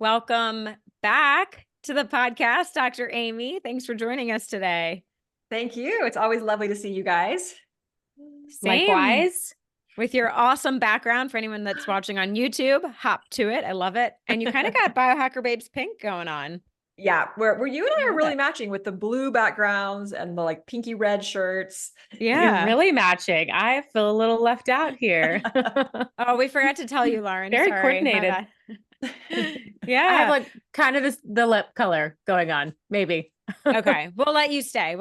Welcome back to the podcast, Dr. Amy. Thanks for joining us today. Thank you. It's always lovely to see you guys. Same. Likewise. With your awesome background for anyone that's watching on YouTube, hop to it. I love it. And you kind of got Biohacker Babes pink going on. Yeah, where you and I are really it. matching with the blue backgrounds and the like pinky red shirts. Yeah. You're really matching. I feel a little left out here. Oh, we forgot to tell you, Lauren. Very Sorry. coordinated. Yeah. I have like kind of the lip color going on, maybe. Okay. We'll let you stay.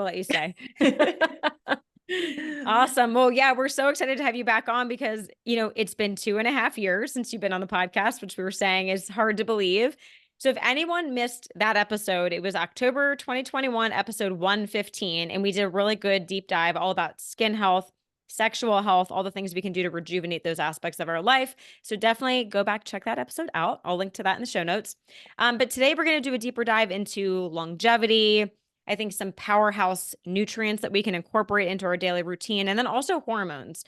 Awesome. Well, yeah, we're so excited to have you back on because, it's been 2.5 years since you've been on the podcast, which we were saying is hard to believe. So if anyone missed that episode, it was October 2021, episode 115. And we did a really good deep dive all about skin health, sexual health, all the things we can do to rejuvenate those aspects of our life. So definitely go back, check that episode out. I'll link to that in the show notes. But today we're going to do a deeper dive into longevity, I think some powerhouse nutrients that we can incorporate into our daily routine, and then also hormones.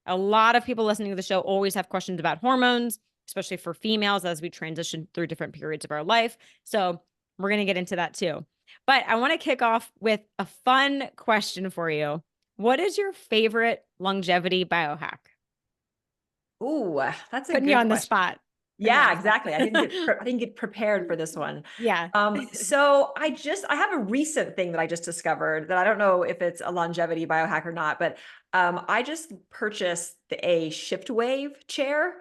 A lot of people listening to the show always have questions about hormones, especially for females as we transition through different periods of our life. So we're going to get into that too. But I want to kick off with a fun question for you. What is your favorite longevity biohack? Ooh, that's a Putting good you on the question. spot. Yeah, exactly. I didn't get prepared for this one. Yeah. So I have a recent thing that I just discovered that I don't know if it's a longevity biohack or not, but I just purchased a shift wave chair.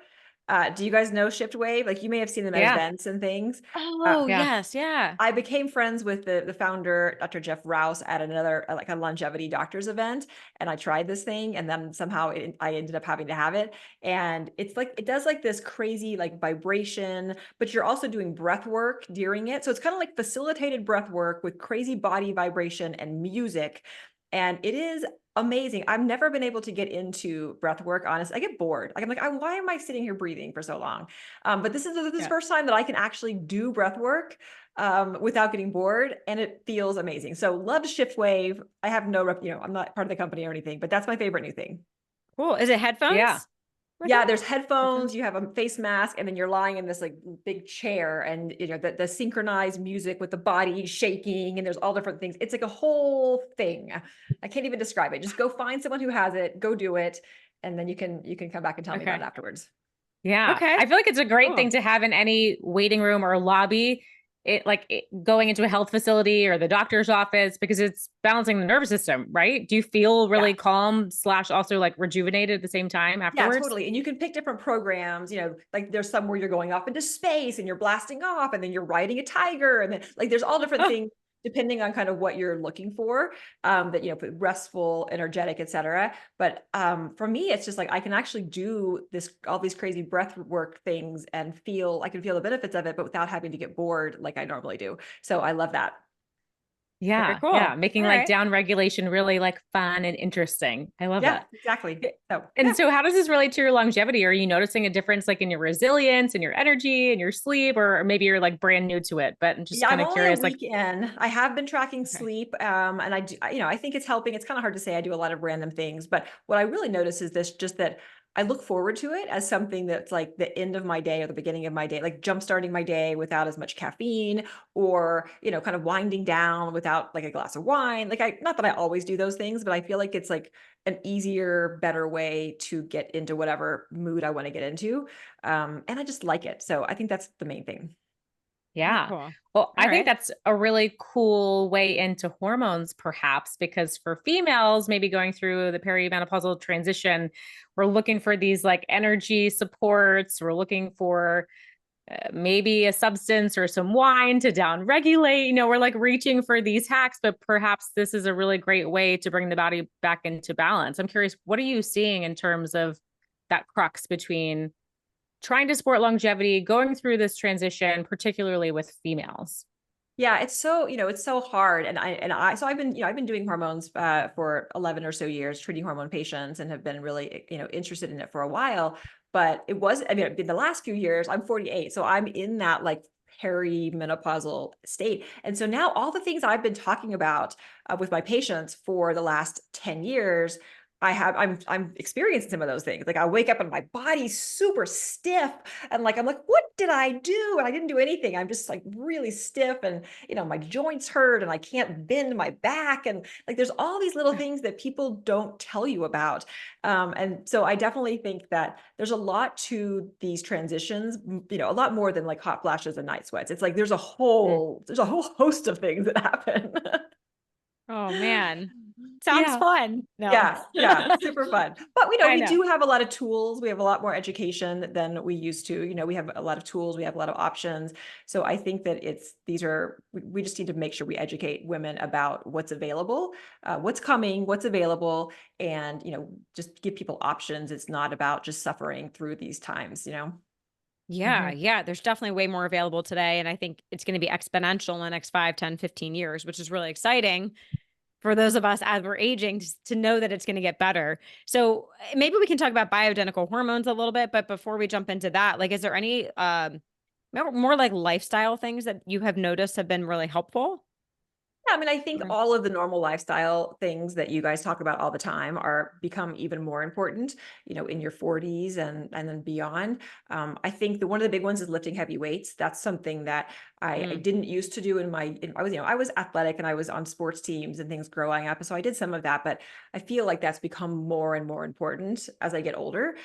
Do you guys know shift wave? Like you may have seen them at events and things. Oh, yes. Yeah. I became friends with the founder, Dr. Jeff Rouse, at another like a longevity doctor's event, and I tried this thing, and then somehow I ended up having to have it. And it's like it does like this crazy like vibration, but you're also doing breath work during it. So it's kind of like facilitated breath work with crazy body vibration and music. And it is amazing. I've never been able to get into breath work. Honestly, I get bored. Like I'm like, why am I sitting here breathing for so long? But this is the first time that I can actually do breath work without getting bored, and it feels amazing. So love shift wave. I have no I'm not part of the company or anything, but that's my favorite new thing. Cool. Is it headphones? Yeah. Yeah, there's headphones, you have a face mask, and then you're lying in this like big chair, and the synchronized music with the body shaking, and there's all different things. It's like a whole thing. I can't even describe it. Just go find someone who has it, go do it, and then you can come back and tell me about it afterwards. Yeah. Okay. I feel like it's a great thing to have in any waiting room or lobby. Going into a health facility or the doctor's office, because it's balancing the nervous system, right? Do you feel really calm / also like rejuvenated at the same time afterwards? Yeah, totally. And you can pick different programs, like there's some where you're going off into space and you're blasting off, and then you're riding a tiger, and then like there's all different things depending on kind of what you're looking for, that restful, energetic, etc. But for me, it's just like I can actually do all these crazy breath work things and I can feel the benefits of it, but without having to get bored like I normally do. So I love that. Yeah. Very cool. Yeah. Making down regulation really like fun and interesting. I love that. Exactly. So how does this relate to your longevity? Are you noticing a difference like in your resilience and your energy and your sleep, or maybe you're like brand new to it, but I'm just kind of curious. I'm only a week in. I have been tracking sleep. And I do, I think it's helping. It's kind of hard to say. I do a lot of random things, but what I really notice is just that I look forward to it as something that's like the end of my day or the beginning of my day, like jumpstarting my day without as much caffeine, or, kind of winding down without like a glass of wine. Like not that I always do those things, but I feel like it's like an easier, better way to get into whatever mood I want to get into. And I just like it. So I think that's the main thing. Yeah. Cool. Well, I think that's a really cool way into hormones, perhaps, because for females, maybe going through the perimenopausal transition, we're looking for these like energy supports. We're looking for maybe a substance or some wine to down regulate. We're like reaching for these hacks, but perhaps this is a really great way to bring the body back into balance. I'm curious, what are you seeing in terms of that crux between trying to support longevity, going through this transition, particularly with females? Yeah, it's so hard. So I've been doing hormones for 11 or so years, treating hormone patients, and have been really, interested in it for a while. But in the last few years, I'm 48. So I'm in that like perimenopausal state. And so now all the things I've been talking about with my patients for the last 10 years, I'm experiencing some of those things. Like I wake up and my body's super stiff and like, I'm like, what did I do? And I didn't do anything. I'm just like really stiff and, my joints hurt and I can't bend my back. And like, there's all these little things that people don't tell you about. And so I definitely think that there's a lot to these transitions, a lot more than like hot flashes and night sweats. It's like, there's a whole host of things that happen. Oh man. Sounds Yeah. fun. No. Yeah, super fun. But I we know. do have a lot of tools. We have a lot more education than we used to. We have a lot of tools, we have a lot of options. So I think that we just need to make sure we educate women about what's available, what's coming, what's available, and just give people options. It's not about just suffering through these times. Yeah, yeah. There's definitely way more available today. And I think it's going to be exponential in the next 5, 10, 15 years, which is really exciting for those of us as we're aging to know that it's going to get better. So maybe we can talk about bioidentical hormones a little bit, but before we jump into that, like, is there any more like lifestyle things that you have noticed have been really helpful? Yeah, I mean, I think all of the normal lifestyle things that you guys talk about all the time are become even more important, in your 40s and then beyond. I think one of the big ones is lifting heavy weights. That's something that I didn't used to do I was athletic and I was on sports teams and things growing up. So I did some of that, but I feel like that's become more and more important as I get older,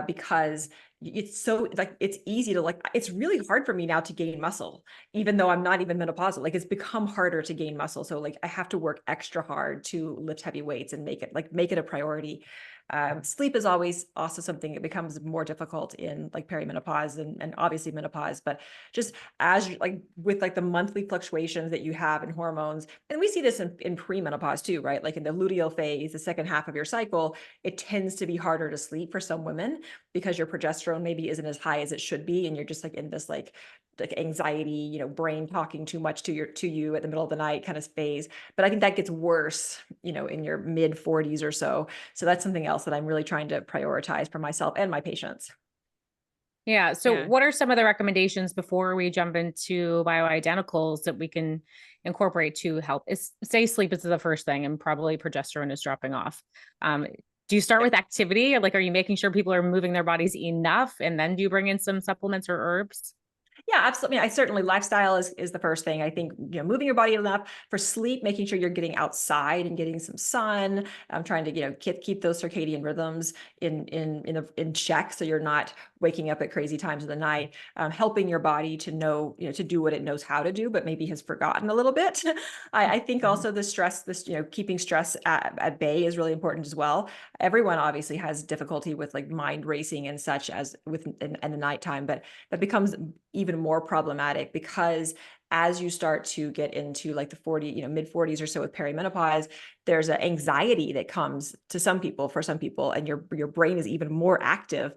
because it's so like, it's easy to it's really hard for me now to gain muscle even though I'm not even menopausal. Like it's become harder to gain muscle. So like I have to work extra hard to lift heavy weights and make it a priority. Sleep is always also something that becomes more difficult in like perimenopause and obviously menopause, but just as with the monthly fluctuations that you have in hormones, and we see this in premenopause too, right? Like in the luteal phase, the second half of your cycle, it tends to be harder to sleep for some women because your progesterone maybe isn't as high as it should be. And you're just in this like anxiety, brain talking too much to you at the middle of the night kind of phase. But I think that gets worse, in your mid 40s or so. So that's something else that I'm really trying to prioritize for myself and my patients. Yeah. So Yeah. what are some of the recommendations before we jump into bioidenticals that we can incorporate to help? Say sleep is the first thing and probably progesterone is dropping off. Do you start with activity, or are you making sure people are moving their bodies enough? And then do you bring in some supplements or herbs? Yeah, absolutely. I certainly lifestyle is the first thing. I think, moving your body enough for sleep, making sure you're getting outside and getting some sun. I'm trying to, keep those circadian rhythms in check. So you're not waking up at crazy times of the night, helping your body to know, to do what it knows how to do, but maybe has forgotten a little bit. I think also the stress, keeping stress at bay is really important as well. Everyone obviously has difficulty with mind racing and such as in the nighttime, but that becomes even more problematic because as you start to get into the mid 40s or so with perimenopause, there's an anxiety that comes to for some people, and your brain is even more active.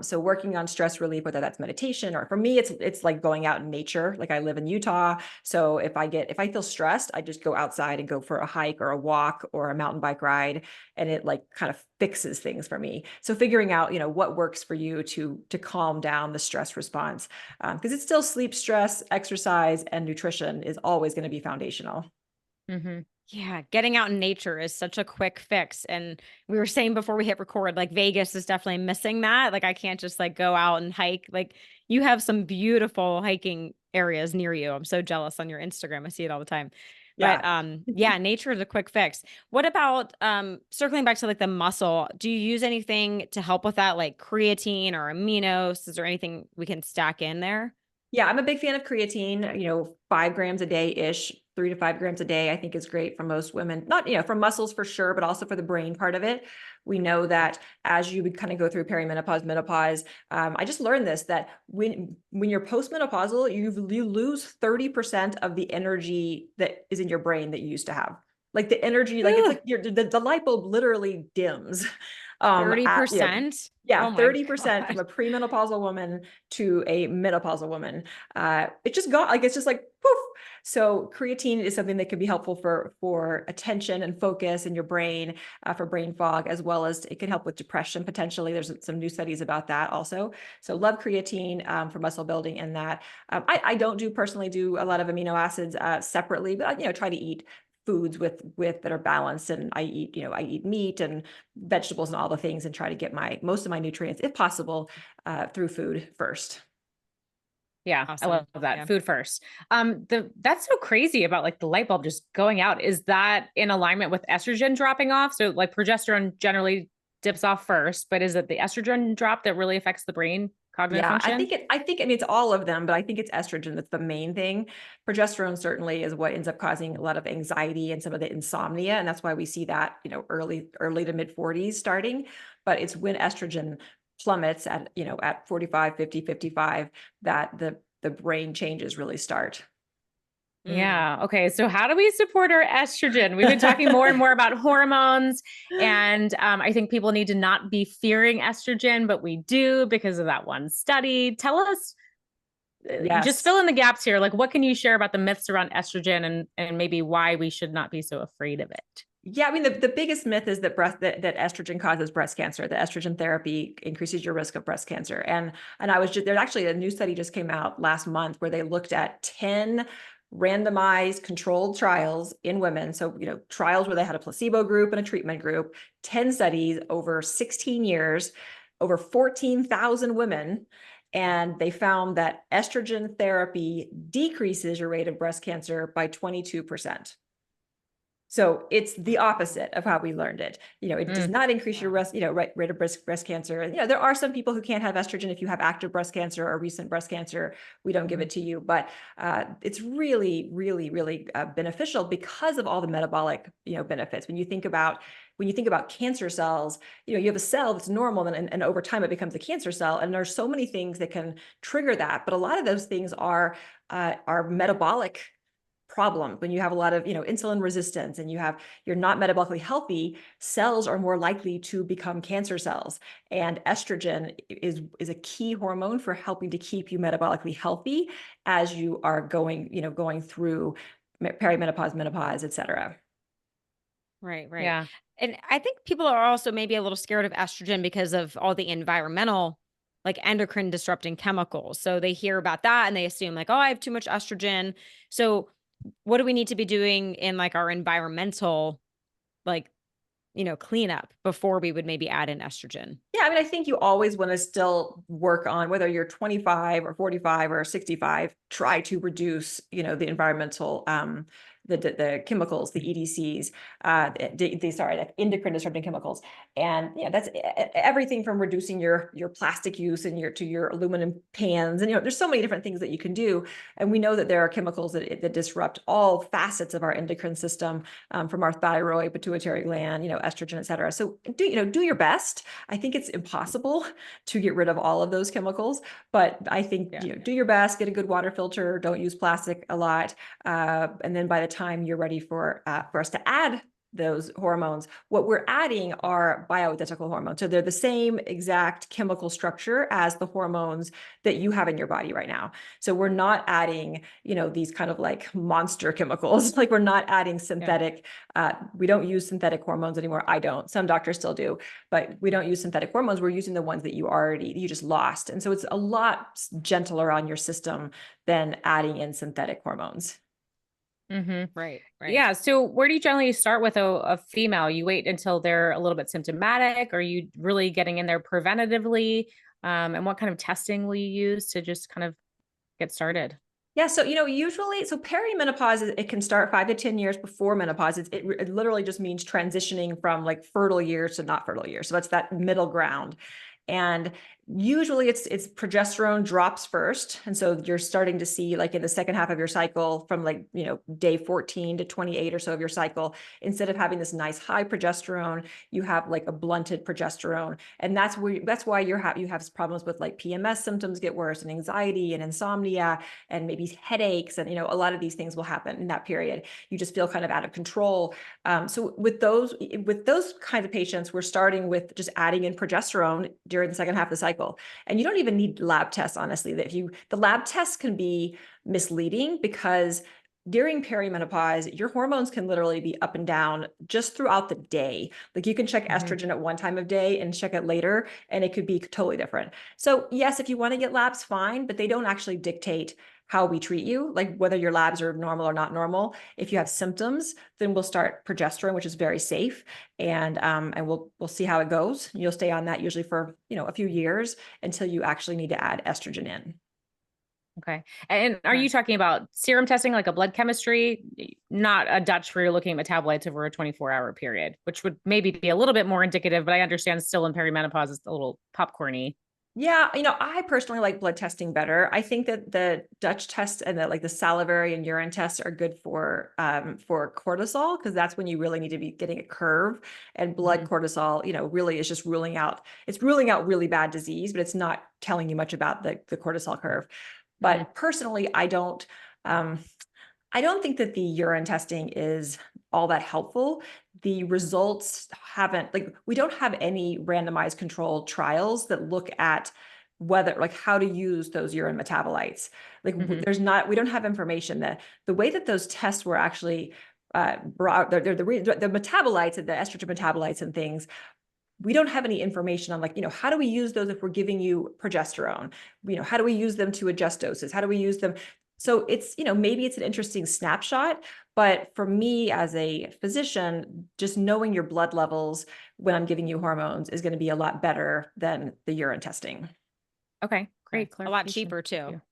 So working on stress relief, whether that's meditation or for me, it's like going out in nature. Like I live in Utah. So if I feel stressed, I just go outside and go for a hike or a walk or a mountain bike ride. And it kind of fixes things for me. So figuring out, what works for you to calm down the stress response. Because it's still sleep, stress, exercise, and nutrition is always going to be foundational. Mm-hmm. Yeah, getting out in nature is such a quick fix. And we were saying before we hit record, Vegas is definitely missing that. I can't just go out and hike. You have some beautiful hiking areas near you. I'm so jealous on your Instagram. I see it all the time. Yeah. But yeah, nature is a quick fix. What about circling back to the muscle? Do you use anything to help with that, like creatine or aminos? Is there anything we can stack in there? Yeah, I'm a big fan of creatine, 5 grams a day-ish, 3 to 5 grams a day, I think is great for most women. Not, for muscles for sure, but also for the brain part of it. We know that as you would kind of go through perimenopause, menopause, I just learned this, that when you're postmenopausal, you lose 30% of the energy that is in your brain that you used to have. Like the energy, it's like the light bulb literally dims. 30%? Yeah, Oh my 30% from a premenopausal woman to a menopausal woman. It just got it's just poof. So creatine is something that can be helpful for attention and focus in your brain, for brain fog, as well as it can help with depression potentially. There's some new studies about that also. So love creatine for muscle building and that. I don't personally do a lot of amino acids separately, but try to eat foods with that are balanced, and I eat meat and vegetables and all the things, and try to get most of my nutrients, if possible, through food first. Yeah, I Awesome. love that. Yeah. Food first. That's so crazy about like the light bulb just going out. Is that in alignment with estrogen dropping off? So like progesterone generally dips off first, but is it the estrogen drop that really affects the brain cognitive Yeah, function? I mean, it's all of them, but I think it's estrogen that's the main thing. Progesterone certainly is what ends up causing a lot of anxiety and some of the insomnia. And that's why we see that, early to mid 40s starting. But it's when estrogen plummets at 45, 50, 55, that the brain changes really start. Yeah. Okay. So how do we support our estrogen? We've been talking more and more about hormones, and I think people need to not be fearing estrogen, but we do because of that one study. Tell us, Yes. just fill in the gaps here. Like, what can you share about the myths around estrogen and maybe why we should not be so afraid of it? Yeah, I mean, the biggest myth is that that estrogen causes breast cancer. That estrogen therapy increases your risk of breast cancer. And there's actually a new study just came out last month where they looked at 10 randomized controlled trials in women. So, trials where they had a placebo group and a treatment group, 10 studies over 16 years, over 14,000 women. And they found that estrogen therapy decreases your rate of breast cancer by 22%. So it's the opposite of how we learned it. It does not increase your rate of breast cancer. And, there are some people who can't have estrogen. If you have active breast cancer or recent breast cancer, we don't give it to you. But it's really, really, really beneficial because of all the metabolic, benefits. When you think about cancer cells, you have a cell that's normal, and over time it becomes a cancer cell. And there's so many things that can trigger that. But a lot of those things are metabolic problem. When you have a lot of insulin resistance and you're not metabolically healthy, cells are more likely to become cancer cells. And estrogen is a key hormone for helping to keep you metabolically healthy as you are going through perimenopause, menopause, etc. Right. Yeah. And I think people are also maybe a little scared of estrogen because of all the environmental, like endocrine disrupting chemicals. So they hear about that and they assume like, oh, I have too much estrogen. So what do we need to be doing in like our environmental, like, cleanup before we would maybe add in estrogen? Yeah, I mean, I think you always want to still work on, whether you're 25 or 45 or 65, try to reduce, the environmental, the chemicals, the EDCs, the endocrine disrupting chemicals. And that's everything from reducing your plastic use and your aluminum pans. And, there's so many different things that you can do. And we know that there are chemicals that disrupt all facets of our endocrine system, from our thyroid, pituitary gland, estrogen, et cetera. So do your best. I think it's impossible to get rid of all of those chemicals, but I think, do your best, get a good water filter, don't use plastic a lot. And then by the time you're ready for us to add those hormones, what we're adding are bioidentical hormones. So they're the same exact chemical structure as the hormones that you have in your body right now. So we're not adding, these kind of like monster chemicals. Like we're not adding synthetic, we don't use synthetic hormones anymore. I don't, some doctors still do, but we don't use synthetic hormones. We're using the ones that you just lost. And so it's a lot gentler on your system than adding in synthetic hormones. Mm-hmm. Right. Yeah. So where do you generally start with a female? You wait until they're a little bit symptomatic? Are you really getting in there preventatively? And what kind of testing will you use to just kind of get started? Yeah, so usually, so perimenopause, it can start 5 to 10 years before menopause. It literally just means transitioning from like fertile years to not fertile years. So that's that middle ground. And usually it's progesterone drops first. And so you're starting to see like in the second half of your cycle from like, day 14 to 28 or so of your cycle, instead of having this nice high progesterone, you have like a blunted progesterone. And that's why you have problems with like PMS symptoms get worse, and anxiety and insomnia and maybe headaches. And, a lot of these things will happen in that period. You just feel kind of out of control. So with those kinds of patients, we're starting with just adding in progesterone during the second half of the cycle. And you don't even need lab tests, honestly. The lab tests can be misleading because during perimenopause, your hormones can literally be up and down just throughout the day. Like you can check estrogen at one time of day and check it later, and it could be totally different. So yes, if you want to get labs, fine, but they don't actually dictate how we treat you, like whether your labs are normal or not normal. If you have symptoms, then we'll start progesterone, which is very safe, and we'll see how it goes. You'll stay on that usually for a few years until you actually need to add estrogen in. Okay. And are you talking about serum testing, like a blood chemistry, not a Dutch where you're looking at metabolites over a 24-hour period, which would maybe be a little bit more indicative, but I understand still in perimenopause, it's a little popcorny. Yeah, I personally like blood testing better. I think that the Dutch test and the salivary and urine tests are good for cortisol, because that's when you really need to be getting a curve. And blood cortisol, really is just ruling out really bad disease, but it's not telling you much about the cortisol curve. But personally, I don't think that the urine testing is all that helpful. The results we don't have any randomized controlled trials that look at how to use those urine metabolites. We don't have information. That the way that those tests were actually brought, the metabolites, the estrogen metabolites and things, we don't have any information on how do we use those if we're giving you progesterone? How do we use them to adjust doses? How do we use them? So it's, maybe it's an interesting snapshot, but for me as a physician, just knowing your blood levels when I'm giving you hormones is going to be a lot better than the urine testing. Okay, great. A lot cheaper too.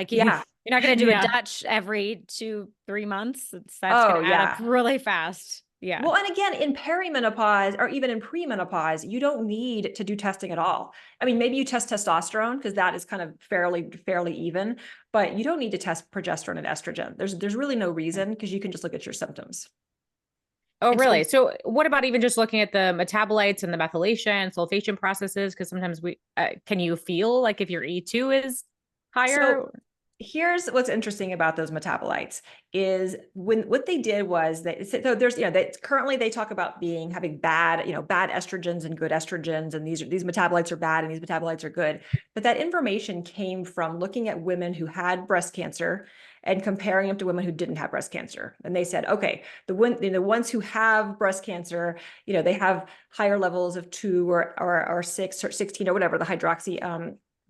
Yeah. You're not going to do a Dutch every 2-3 months. That's going to add up really fast. Yeah. Well, and again, in perimenopause or even in premenopause, you don't need to do testing at all. I mean, maybe you test testosterone because that is kind of fairly even, but you don't need to test progesterone and estrogen. There's really no reason, because you can just look at your symptoms. Oh, and really? So what about even just looking at the metabolites and the methylation, sulfation processes? Because sometimes can you feel like if your E2 is higher? So here's what's interesting about those metabolites is what they did was currently they talk about having bad estrogens and good estrogens, and these metabolites are bad and these metabolites are good. But that information came from looking at women who had breast cancer and comparing them to women who didn't have breast cancer. And they said, okay, the ones who have breast cancer, they have higher levels of 2 or 6 or 16 or whatever, the hydroxy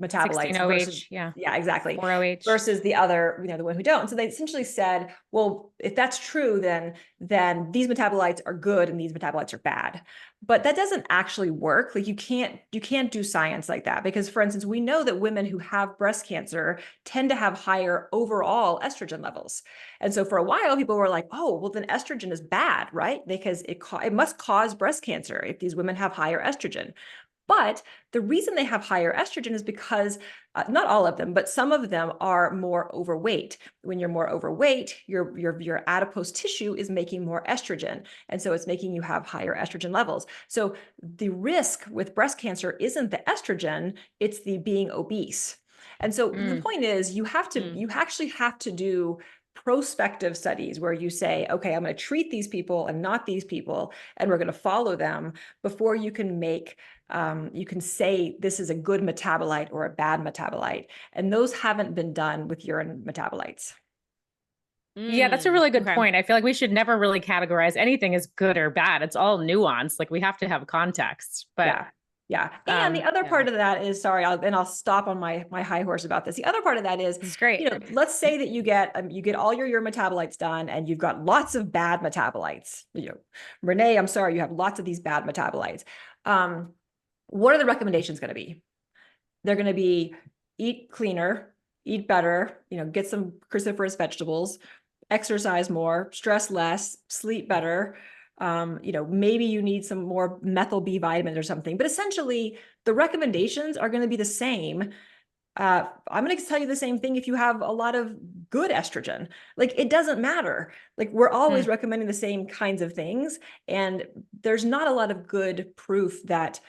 metabolites 16-OH, versus, yeah, exactly, 4-OH versus the other, the one who don't. And so they essentially said, well, if that's true, then these metabolites are good and these metabolites are bad. But that doesn't actually work. Like you can't do science like that, because, for instance, we know that women who have breast cancer tend to have higher overall estrogen levels. And so for a while, people were like, oh, well, then estrogen is bad, right? Because it must cause breast cancer if these women have higher estrogen. But the reason they have higher estrogen is because not all of them, but some of them are more overweight. When you're more overweight, your adipose tissue is making more estrogen. And so it's making you have higher estrogen levels. So the risk with breast cancer isn't the estrogen, it's the being obese. And so the point is you actually have to do prospective studies where you say, okay, I'm going to treat these people and not these people, and we're going to follow them before you can you can say this is a good metabolite or a bad metabolite. And those haven't been done with urine metabolites. Yeah, that's a really good point. I feel like we should never really categorize anything as good or bad. It's all nuanced. Like we have to have context. But yeah. And the other part of that is, I'll stop on my high horse about this. The other part of that is, it's great. Let's say that you get all your urine metabolites done and you've got lots of bad metabolites. Renee, I'm sorry, you have lots of these bad metabolites. What are the recommendations going to be? They're going to be eat cleaner, eat better, get some cruciferous vegetables, exercise more, stress less, sleep better. Maybe you need some more methyl B vitamins or something, but essentially the recommendations are going to be the same. I'm going to tell you the same thing if you have a lot of good estrogen. Like it doesn't matter. Like we're always recommending the same kinds of things, and there's not a lot of good proof that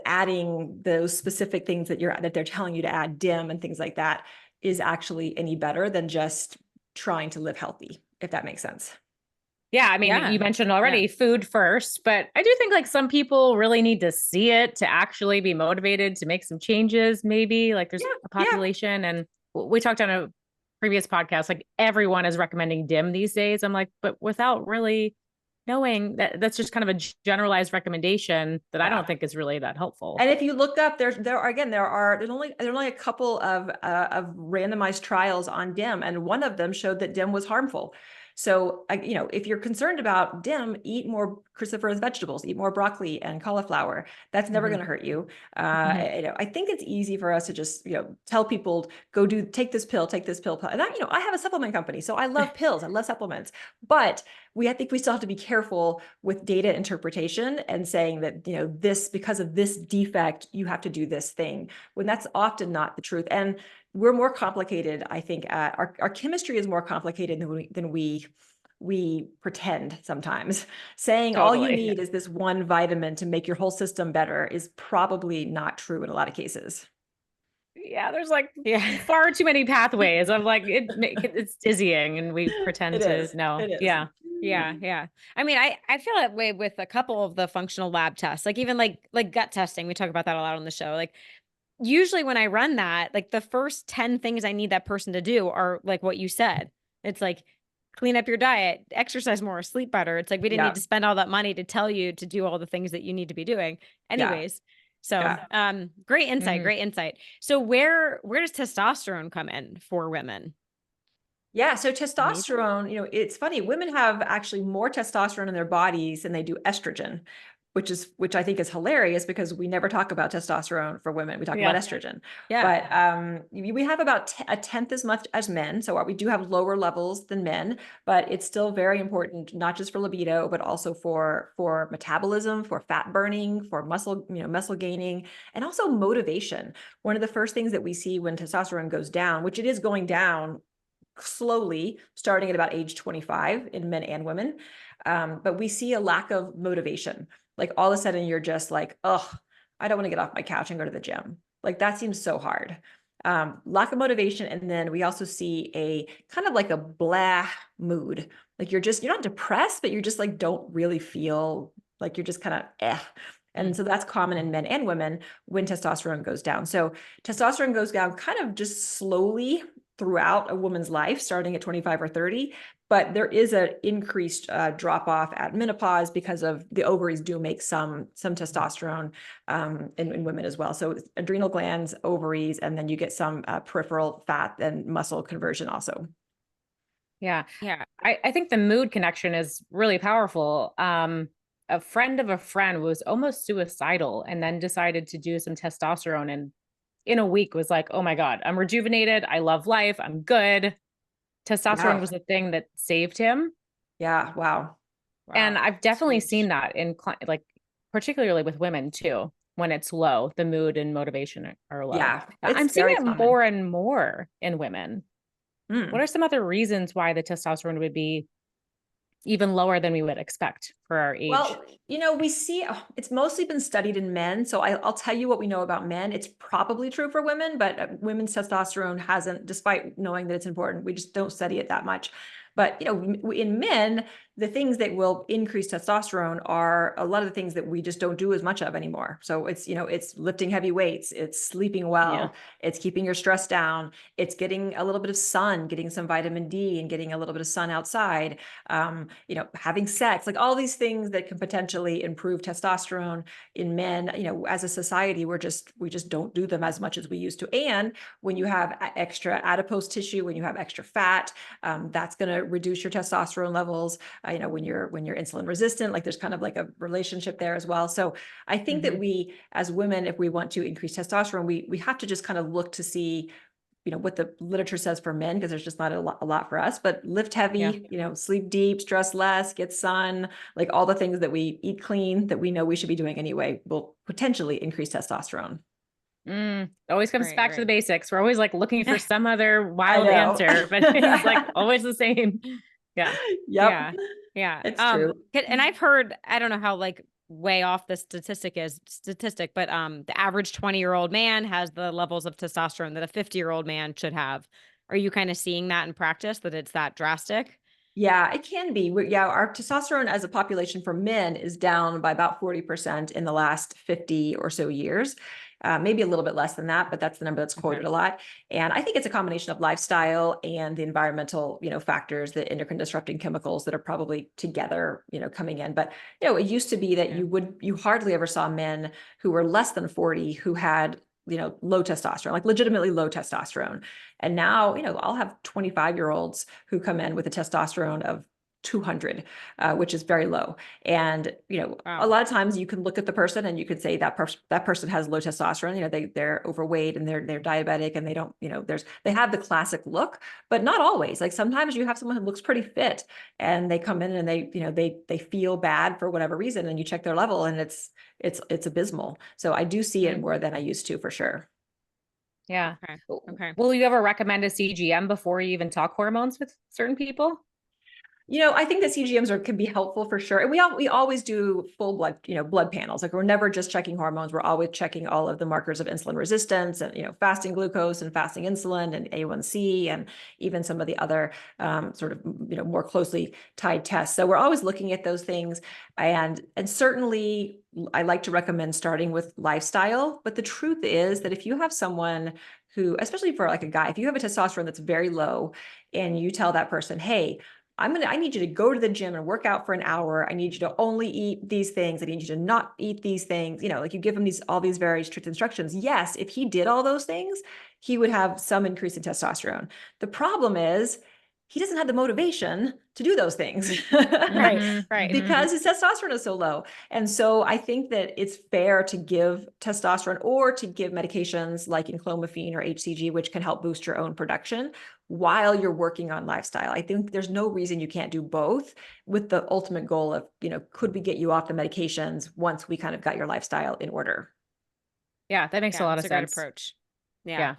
adding those specific things that they're telling you to add, DIM and things like that, is actually any better than just trying to live healthy, if that makes sense. Yeah, I mean, you mentioned already food first, but I do think like some people really need to see it to actually be motivated to make some changes. Maybe like there's a population, and we talked on a previous podcasts, like everyone is recommending DIM these days. I'm like, but without really knowing that that's just kind of a generalized recommendation that I don't think is really that helpful. And if you look up, there's only a couple of randomized trials on DIM, and one of them showed that DIM was harmful. So, you know, if you're concerned about DIM, eat more cruciferous vegetables, eat more broccoli and cauliflower. That's never going to hurt you. You know, I think it's easy for us to just, you know, tell people, take this pill. And you know, I have a supplement company, so I love pills. I love supplements, but I think we still have to be careful with data interpretation and saying that, you know, because of this defect, you have to do this thing, when that's often not the truth. And we're more complicated. I think our chemistry is more complicated than we pretend sometimes. Saying all you need is this one vitamin to make your whole system better is probably not true in a lot of cases. Yeah, there's like far too many pathways. I'm like, it's dizzying, and we pretend to know. Yeah. Yeah. I mean, I feel that way with a couple of the functional lab tests, like even like gut testing. We talk about that a lot on the show. Like usually when I run that, like the first 10 things I need that person to do are like what you said. It's like clean up your diet, exercise more, sleep better. It's like we didn't need to spend all that money to tell you to do all the things that you need to be doing anyways. So great insight, great insight. So where does testosterone come in for women? Yeah. So testosterone, you know, it's funny. Women have actually more testosterone in their bodies than they do estrogen, which I think is hilarious because we never talk about testosterone for women. We talk about estrogen. But we have about a tenth as much as men. So we do have lower levels than men, but it's still very important, not just for libido, but also for metabolism, for fat burning, for muscle gaining, and also motivation. One of the first things that we see when testosterone goes down, which it is going down slowly, starting at about age 25 in men and women. But we see a lack of motivation. Like all of a sudden you're just like, oh, I don't want to get off my couch and go to the gym. Like that seems so hard. Lack of motivation. And then we also see a kind of like a blah mood. Like you're not depressed, but you're just like, don't really feel like, you're just kind of And so that's common in men and women when testosterone goes down. So testosterone goes down kind of just slowly throughout a woman's life, starting at 25 or 30, but there is an increased drop off at menopause because of the ovaries do make some testosterone in women as well. So adrenal glands, ovaries, and then you get some peripheral fat and muscle conversion also. Yeah. I think the mood connection is really powerful. A friend of a friend was almost suicidal and then decided to do some testosterone, and in a week was like, oh my God, I'm rejuvenated. I love life. I'm good. Testosterone was the thing that saved him. Yeah. Wow. And I've definitely seen that in like, particularly with women too, when it's low, the mood and motivation are low. Yeah. I'm seeing it more and more in women. What are some other reasons why the testosterone would be even lower than we would expect for our age? Well, you know, we see it's mostly been studied in men. So I'll tell you what we know about men. It's probably true for women, but women's testosterone hasn't, despite knowing that it's important, we just don't study it that much. But, you know, in men, the things that will increase testosterone are a lot of the things that we just don't do as much of anymore. So it's, you know, it's lifting heavy weights, it's sleeping well, it's keeping your stress down, it's getting a little bit of sun, getting some vitamin D and getting a little bit of sun outside, you know, having sex, like all these things that can potentially improve testosterone in men. You know, as a society, we just don't do them as much as we used to. And when you have extra adipose tissue, when you have extra fat, that's going to reduce your testosterone levels. You know, when you're insulin resistant, like there's kind of like a relationship there as well. So I think that we, as women, if we want to increase testosterone, we have to just kind of look to see, you know, what the literature says for men, because there's just not a lot for us, but lift heavy, you know, sleep deep, stress less, get sun, like all the things that we eat clean that we know we should be doing anyway will potentially increase testosterone. Always comes back to the basics. We're always like looking for some other wild answer, but it's like always the same. Yeah. It's true. And I've heard, I don't know how like way off the statistic, but the average 20-year-old man has the levels of testosterone that a 50-year-old man should have. Are you kind of seeing that in practice, that it's that drastic? Yeah, it can be. Our testosterone as a population for men is down by about 40% in the last 50 or so years. maybe a little bit less than that, but that's the number that's quoted a lot. And I think it's a combination of lifestyle and the environmental, factors, the endocrine disrupting chemicals that are probably together, coming in. But, it used to be that you hardly ever saw men who were less than 40 who had low testosterone, like legitimately low testosterone. And now, I'll have 25-year-olds who come in with a testosterone of 200, which is very low. And, a lot of times you can look at the person and you could say that person has low testosterone, they're overweight and they're diabetic and they don't, they have the classic look, but not always. Like sometimes you have someone who looks pretty fit and they come in and they feel bad for whatever reason, and you check their level and it's abysmal. So I do see it more than I used to, for sure. Yeah. Okay. Will you ever recommend a CGM before you even talk hormones with certain people? I think that CGMs can be helpful for sure. And we always do full blood, blood panels. Like we're never just checking hormones. We're always checking all of the markers of insulin resistance and, fasting glucose and fasting insulin and A1C and even some of the other sort of, more closely tied tests. So we're always looking at those things. And certainly I like to recommend starting with lifestyle. But the truth is that if you have someone who, especially for like a guy, if you have a testosterone that's very low and you tell that person, hey, I need you to go to the gym and work out for an hour. I need you to only eat these things. I need you to not eat these things. Like you give him all these very strict instructions. Yes, if he did all those things, he would have some increase in testosterone. The problem is he doesn't have the motivation to do those things. Right. Because his testosterone is so low. And so I think that it's fair to give testosterone or to give medications like enclomiphene or HCG, which can help boost your own production while you're working on lifestyle. I think there's no reason you can't do both, with the ultimate goal of, could we get you off the medications once we kind of got your lifestyle in order? Yeah, that makes a lot of sense. It's a good approach. Yeah.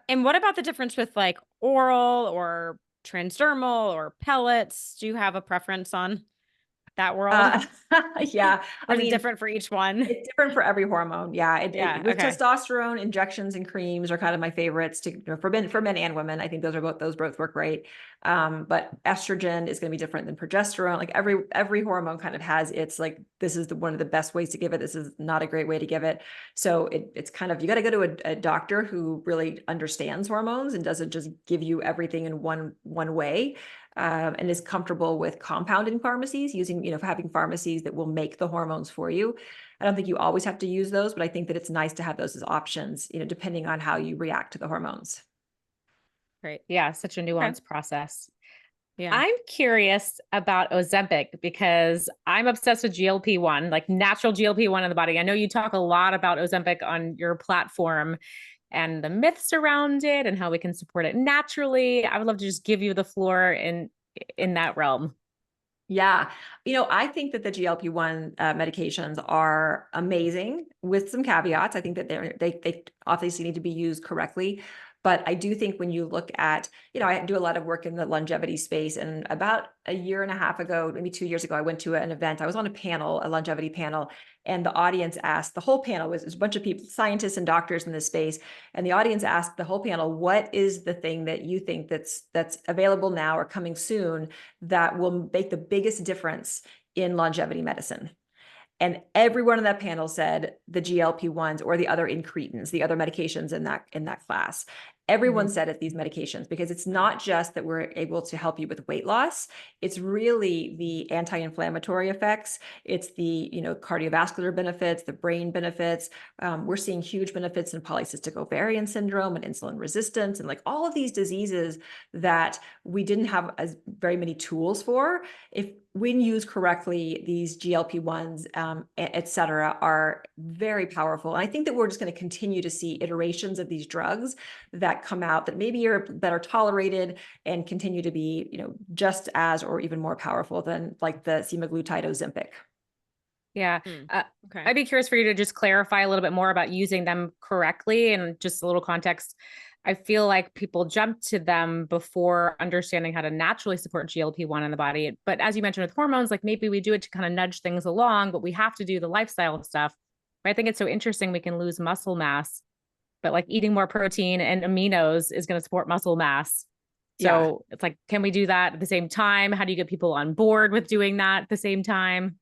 And what about the difference with like oral or transdermal or pellets? Do you have a preference on that world? Yeah. Or is it different for each one? It's different for every hormone. Yeah. With okay. testosterone, injections and creams are kind of my favorites for men and women. I think those both work great. But estrogen is going to be different than progesterone. Like every hormone kind of has its like, this is one of the best ways to give it. This is not a great way to give it. So it's kind of, you got to go to a doctor who really understands hormones and doesn't just give you everything in one way. And is comfortable with compounding pharmacies, using, having pharmacies that will make the hormones for you. I don't think you always have to use those, but I think that it's nice to have those as options, depending on how you react to the hormones. Right. Yeah. Such a nuanced process. Yeah. I'm curious about Ozempic because I'm obsessed with GLP-1, like natural GLP-1 in the body. I know you talk a lot about Ozempic on your platform and the myths around it and how we can support it naturally. I would love to just give you the floor in that realm. Yeah. I think that the GLP-1 medications are amazing with some caveats. I think that they obviously need to be used correctly. But I do think when you look at, I do a lot of work in the longevity space, and about a year and a half ago, maybe 2 years ago, I went to an event. I was on a longevity panel, and the audience asked, the whole panel was a bunch of people, scientists and doctors in this space. And the audience asked the whole panel, what is the thing that you think that's available now or coming soon that will make the biggest difference in longevity medicine? And everyone on that panel said the GLP-1s or the other incretins, the other medications in that class. Everyone said it, these medications, because it's not just that we're able to help you with weight loss. It's really the anti-inflammatory effects. It's the, cardiovascular benefits, the brain benefits. We're seeing huge benefits in polycystic ovarian syndrome and insulin resistance and like all of these diseases that we didn't have as very many tools for. When used correctly, these GLP-1s, et cetera, are very powerful. And I think that we're just going to continue to see iterations of these drugs that come out that maybe are better tolerated and continue to be, just as or even more powerful than like the semaglutide Ozempic. Yeah. Okay. I'd be curious for you to just clarify a little bit more about using them correctly and just a little context. I feel like people jump to them before understanding how to naturally support GLP-1 in the body. But as you mentioned with hormones, like maybe we do it to kind of nudge things along, but we have to do the lifestyle stuff. I think it's so interesting. We can lose muscle mass, but like eating more protein and aminos is going to support muscle mass. So It's like, can we do that at the same time? How do you get people on board with doing that at the same time?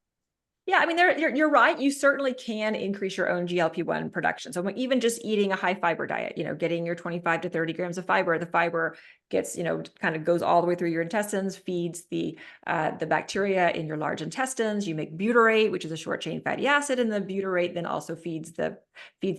Yeah, I mean, you're right. You certainly can increase your own GLP-1 production. So even just eating a high fiber diet, getting your 25 to 30 grams of fiber, the fiber gets, kind of goes all the way through your intestines, feeds the bacteria in your large intestines. You make butyrate, which is a short chain fatty acid, and the butyrate then also feeds the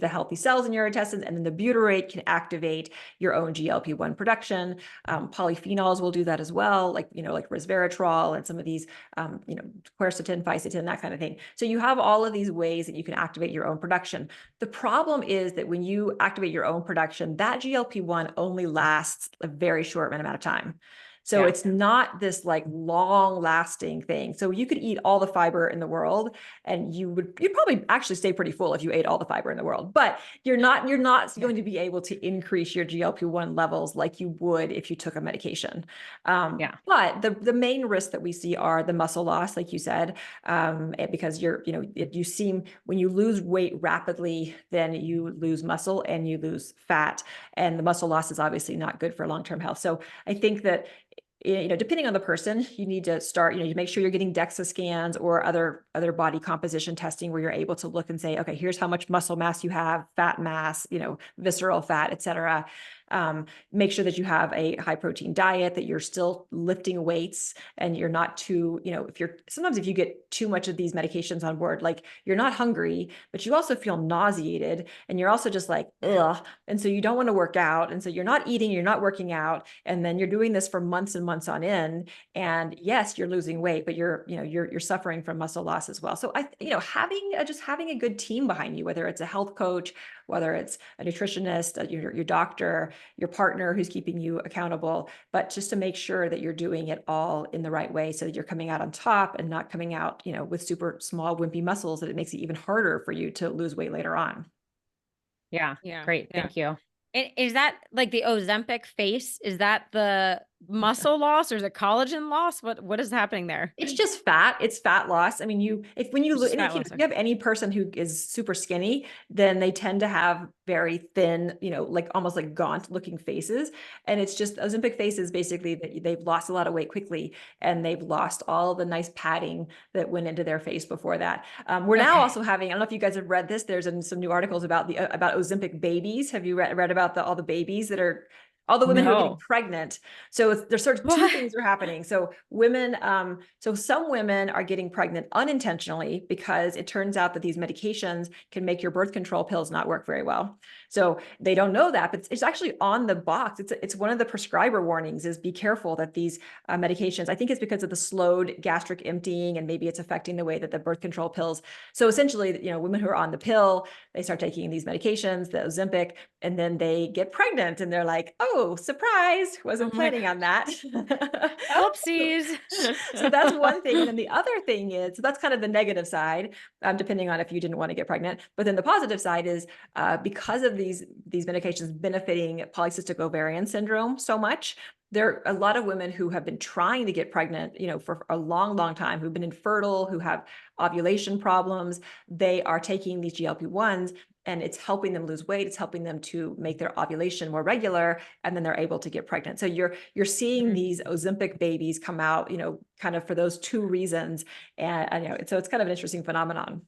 healthy cells in your intestines, and then the butyrate can activate your own GLP-1 production. Polyphenols will do that as well, like resveratrol and some of these, quercetin, fisetin, that kind of thing. So you have all of these ways that you can activate your own production. The problem is that when you activate your own production, that GLP-1 only lasts a very short amount of time. So it's not this like long lasting thing. So you could eat all the fiber in the world and you'd probably actually stay pretty full if you ate all the fiber in the world, but you're not going to be able to increase your GLP-1 levels like you would if you took a medication. But the main risks that we see are the muscle loss, like you said, because when you lose weight rapidly, then you lose muscle and you lose fat, and the muscle loss is obviously not good for long-term health. So I think that, depending on the person, you need to start, you make sure you're getting DEXA scans or other body composition testing where you're able to look and say, okay, here's how much muscle mass you have, fat mass, visceral fat, et cetera. Make sure that you have a high protein diet, that you're still lifting weights and you're not too, sometimes if you get too much of these medications on board, like you're not hungry, but you also feel nauseated and you're also just like, ugh. And so you don't want to work out. And so you're not eating, you're not working out. And then you're doing this for months and months on end. And yes, you're losing weight, but you're suffering from muscle loss as well. So having a good team behind you, whether it's a health coach, whether it's a nutritionist, your doctor, your partner who's keeping you accountable, but just to make sure that you're doing it all in the right way so that you're coming out on top and not coming out, with super small, wimpy muscles that it makes it even harder for you to lose weight later on. Yeah. Great. Thank you. Is that like the Ozempic face? Is that the muscle loss or is it collagen loss? What is happening there? It's just fat. It's fat loss. I mean, if you have any person who is super skinny, then they tend to have very thin, like almost like gaunt looking faces. And it's just Ozempic faces basically that they've lost a lot of weight quickly and they've lost all the nice padding that went into their face before that. We're now also having, I don't know if you guys have read this, there's some new articles about Ozempic babies. Have you read about all the babies that are all the women who are getting pregnant? So there's sort of two things are happening. So some women are getting pregnant unintentionally because it turns out that these medications can make your birth control pills not work very well. So they don't know that, but it's actually on the box. It's one of the prescriber warnings is be careful that these medications, I think it's because of the slowed gastric emptying and maybe it's affecting the way that the birth control pills. So essentially, women who are on the pill, they start taking these medications, the Ozempic, and then they get pregnant and they're like, oh, surprise, wasn't planning on that. Oopsies. So that's one thing. And then the other thing is, so that's kind of the negative side, depending on if you didn't want to get pregnant. But then the positive side is because of these medications benefiting polycystic ovarian syndrome so much, there are a lot of women who have been trying to get pregnant, for a long, long time, who've been infertile, who have ovulation problems. They are taking these GLP-1s and it's helping them lose weight. It's helping them to make their ovulation more regular, and then they're able to get pregnant. So you're seeing these Ozempic babies come out, kind of for those two reasons. And so it's kind of an interesting phenomenon.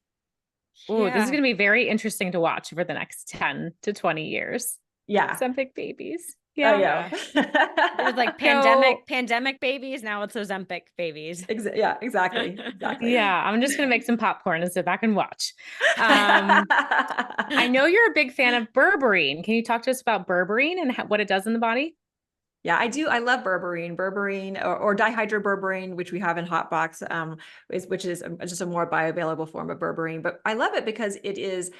Oh, this is going to be very interesting to watch for the next 10 to 20 years. Yeah. Ozempic babies. Yeah. It was like pandemic babies. Now it's Ozempic babies. Yeah, exactly. Yeah. I'm just going to make some popcorn and sit back and watch. I know you're a big fan of berberine. Can you talk to us about berberine and what it does in the body? Yeah, I do. I love berberine or dihydroberberine, which we have in Hotbox, which is just a more bioavailable form of berberine. But I love it because it's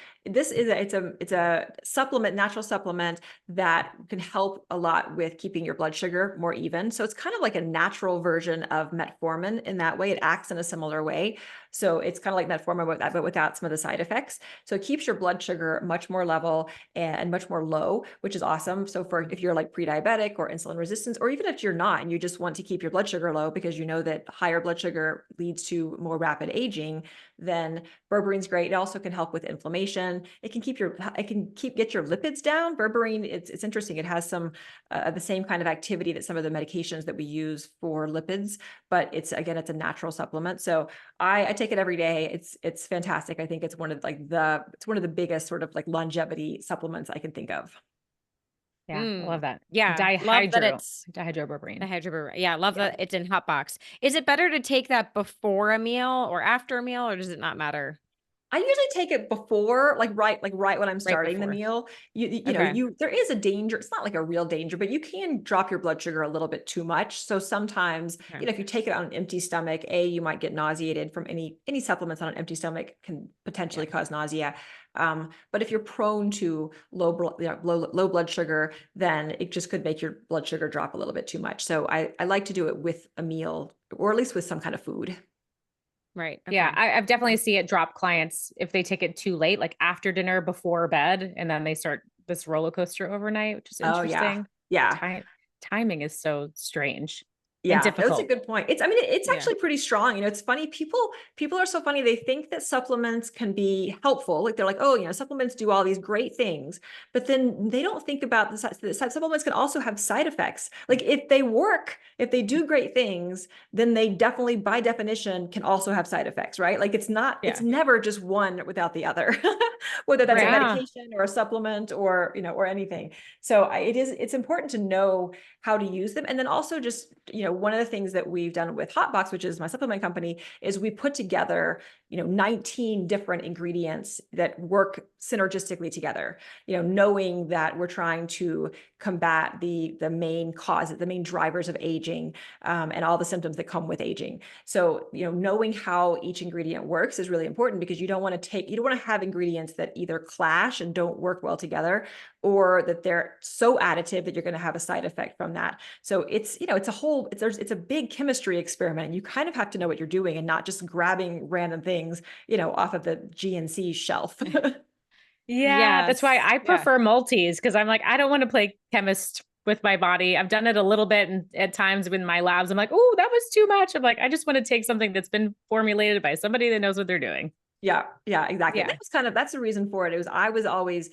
a supplement, natural supplement that can help a lot with keeping your blood sugar more even. So it's kind of like a natural version of metformin in that way. It acts in a similar way. So it's kind of like metformin, but without some of the side effects. So it keeps your blood sugar much more level and much more low, which is awesome. So if you're like pre-diabetic or insulin resistance, or even if you're not and you just want to keep your blood sugar low because you know that higher blood sugar leads to more rapid aging, then berberine's great. It also can help with inflammation. It can get your lipids down. Berberine, it's interesting. It has some the same kind of activity that some of the medications that we use for lipids, but it's a natural supplement. So I take take it every day. It's fantastic. I think it's one of the biggest sort of like longevity supplements I can think of. Yeah, I love that. Yeah, love that it's Dihydroberberine. dihydroberberine. Yeah, love Yeah. that it's in hot box. Is it better to take that before a meal or after a meal, or does it not matter? I usually take it before, right when I'm Right starting the before. meal. You know, Okay. there is a danger. It's not like a real danger, but you can drop your blood sugar a little bit too much. So sometimes, Okay. if you take it on an empty stomach, you might get nauseated from any supplements on an empty stomach can potentially cause nausea. But if you're prone to low blood sugar, then it just could make your blood sugar drop a little bit too much. So I like to do it with a meal, or at least with some kind of food. Right. Yeah, Okay. I've definitely see it drop clients if they take it too late, like after dinner, before bed, and then they start this roller coaster overnight, which is Oh yeah. interesting. Yeah. Timing is so strange and Yeah, that's a difficult. good point. It's Yeah. actually pretty strong. It's funny. People are so funny. They think that supplements can be helpful. Like they're like, oh, supplements do all these great things, but then they don't think about the supplements can also have side effects. Like if they work, if they do great things, then they definitely, by definition, can also have side effects, right? Like it's Yeah. never just one without the other, whether that's a Right. medication or a supplement or, or anything. So it's important to know how to use them. And then also just, one of the things that we've done with Hotbox, which is my supplement company, is we put together, 19 different ingredients that work synergistically together, knowing that we're trying to combat the main causes, the main drivers of aging, and all the symptoms that come with aging. So, knowing how each ingredient works is really important, because you don't want to have ingredients that either clash and don't work well together, or that they're so additive that you're going to have a side effect from that. So it's a big chemistry experiment, and you kind of have to know what you're doing and not just grabbing random things, off of the GNC shelf. Yeah, that's why Yes. I Yeah. prefer multis, because I'm like, I don't want to play chemist with my body. I've done it a little bit, and at times in my labs, I'm like, oh, that was too much. I'm like, I just want to take something that's been formulated by somebody that knows what they're doing. Yeah, exactly. Yeah. That was that's the reason for it. I was always,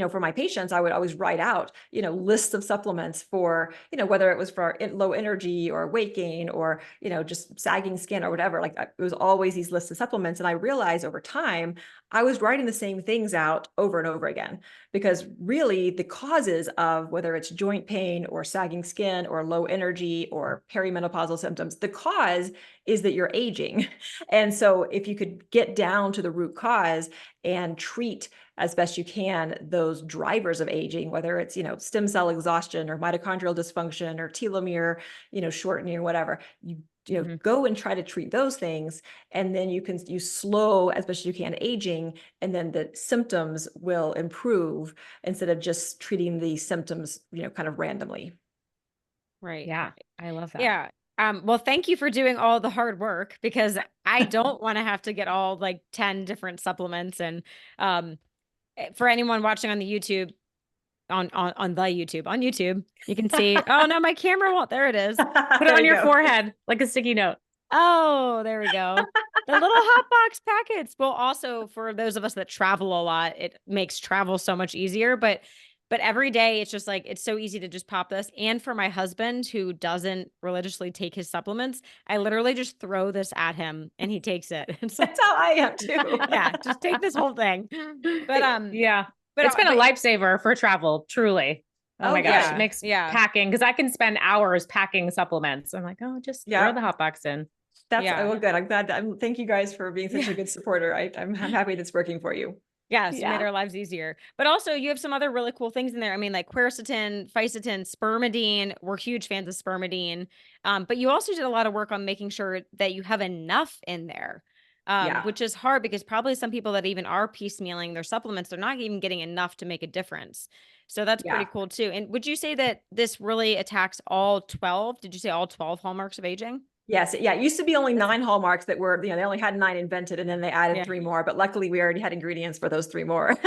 for my patients, I would always write out, lists of supplements for, whether it was for low energy or weight gain or, just sagging skin or whatever. Like it was always these lists of supplements. And I realized over time, I was writing the same things out over and over again, because really the causes of whether it's joint pain or sagging skin or low energy or perimenopausal symptoms, the cause is that you're aging. And so if you could get down to the root cause and treat as best you can those drivers of aging, whether it's, stem cell exhaustion or mitochondrial dysfunction or telomere, shortening or whatever, you go and try to treat those things. And then you slow as best you can aging, and then the symptoms will improve instead of just treating the symptoms, kind of randomly. Right. Yeah, I love that. Yeah. Well, thank you for doing all the hard work, because I don't want to have to get all like 10 different supplements. And for anyone watching on the YouTube, on YouTube, you can see, oh no, my camera won't. There it is. Put it on your forehead like a sticky note. Oh, there we go. The little hot box packets. Well, also for those of us that travel a lot, it makes travel so much easier. But every day it's just like, it's so easy to just pop this. And for my husband, who doesn't religiously take his supplements, I literally just throw this at him and he takes it. It's like, That's how I am too. yeah, just take this whole thing. But yeah, but it's been a lifesaver for travel, truly. Oh my gosh, yeah, it makes yeah. packing, because I can spend hours packing supplements. I'm like, oh, just throw the hot box in. That's Yeah. well, good. I'm glad. Thank you guys for being such a good supporter. I'm happy that's working for you. Yes, you made Yeah. our lives easier. But also you have some other really cool things in there. I mean, like quercetin, fisetin, spermidine. We're huge fans of spermidine. But you also did a lot of work on making sure that you have enough in there. Yeah. Which is hard, because probably some people that even are piecemealing their supplements, they're not even getting enough to make a difference. So that's pretty Yeah. cool too. And would you say that this really attacks all 12? Did you say all 12 hallmarks of aging? Yes. Yeah. It used to be only 9 hallmarks that were, they only had 9 invented, and then they added Yeah. 3 more, but luckily we already had ingredients for those 3 more.